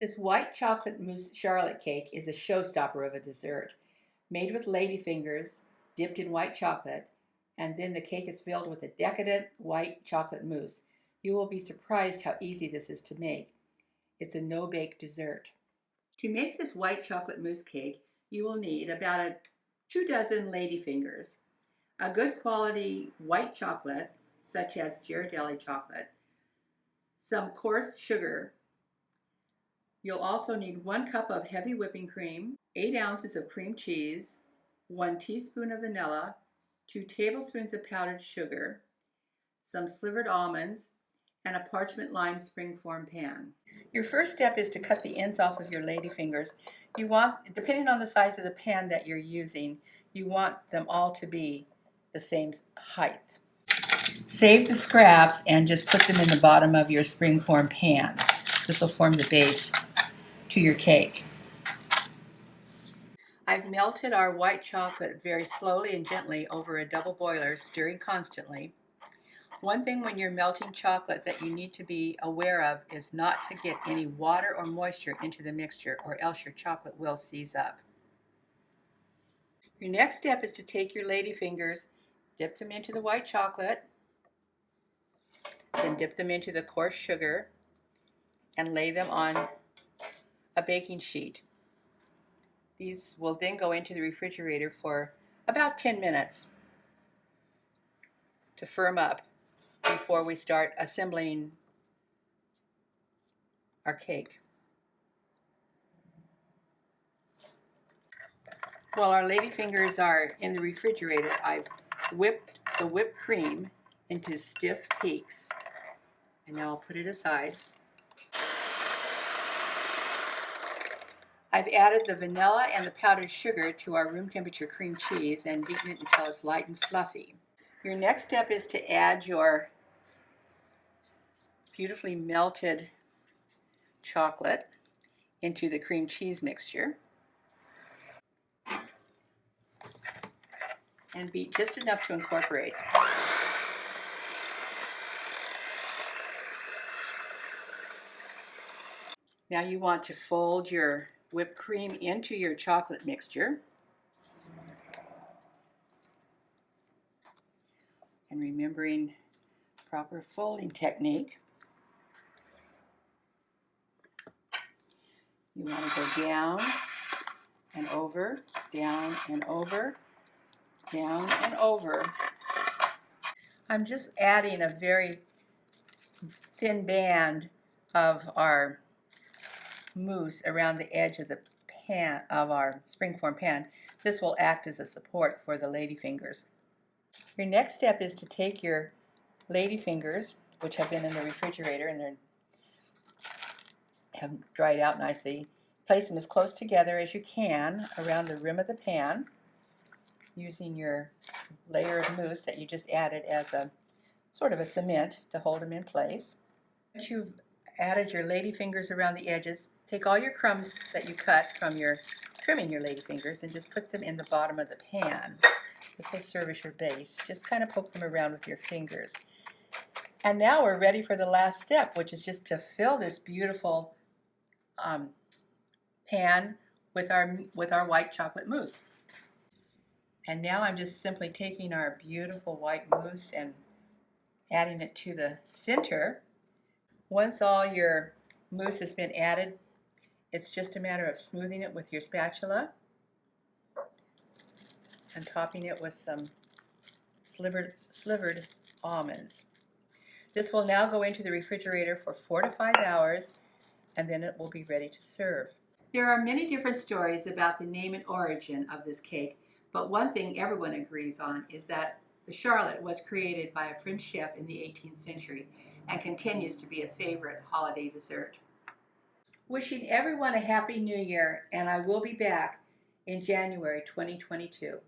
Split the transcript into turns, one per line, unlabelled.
This white chocolate mousse charlotte cake is a showstopper of a dessert. Made with ladyfingers, dipped in white chocolate, and then the cake is filled with a decadent white chocolate mousse. You will be surprised how easy this is to make. It's a no-bake dessert. To make this white chocolate mousse cake, you will need about 2 dozen ladyfingers, a good quality white chocolate, such as Ghirardelli chocolate, some coarse sugar. You'll also need 1 cup of heavy whipping cream, 8 ounces of cream cheese, 1 teaspoon of vanilla, 2 tablespoons of powdered sugar, some slivered almonds, and a parchment lined springform pan. Your first step is to cut the ends off of your ladyfingers. You want, depending on the size of the pan that you're using, you want them all to be the same height. Save the scraps and just put them in the bottom of your springform pan. This will form the base to your cake. I've melted our white chocolate very slowly and gently over a double boiler, stirring constantly. One thing when you're melting chocolate that you need to be aware of is not to get any water or moisture into the mixture, or else your chocolate will seize up. Your next step is to take your ladyfingers, dip them into the white chocolate, then dip them into the coarse sugar, and lay them on a baking sheet. These will then go into the refrigerator for about 10 minutes to firm up before we start assembling our cake. While our ladyfingers are in the refrigerator, I've whipped the whipped cream into stiff peaks, and now I'll put it aside. I've added the vanilla and the powdered sugar to our room temperature cream cheese and beaten it until it's light and fluffy. Your next step is to add your beautifully melted chocolate into the cream cheese mixture and beat just enough to incorporate. Now you want to fold your whipped cream into your chocolate mixture. And remembering proper folding technique, you want to go down and over, down and over, down and over. I'm just adding a very thin band of our mousse around the edge of the pan, of our springform pan. This will act as a support for the ladyfingers. Your next step is to take your ladyfingers, which have been in the refrigerator and they have dried out nicely, place them as close together as you can around the rim of the pan, using your layer of mousse that you just added as a sort of a cement to hold them in place. Once you've added your ladyfingers around the edges, take all your crumbs that you cut from your trimming your ladyfingers and just put them in the bottom of the pan. This will serve as your base. Just kind of poke them around with your fingers. And now we're ready for the last step, which is just to fill this beautiful pan with our white chocolate mousse. And now I'm just simply taking our beautiful white mousse and adding it to the center. Once all your mousse has been added, it's just a matter of smoothing it with your spatula and topping it with some slivered almonds. This will now go into the refrigerator for 4 to 5 hours, and then it will be ready to serve. There are many different stories about the name and origin of this cake, but one thing everyone agrees on is that the charlotte was created by a French chef in the 18th century and continues to be a favorite holiday dessert. Wishing everyone a happy new year, and I will be back in January 2022.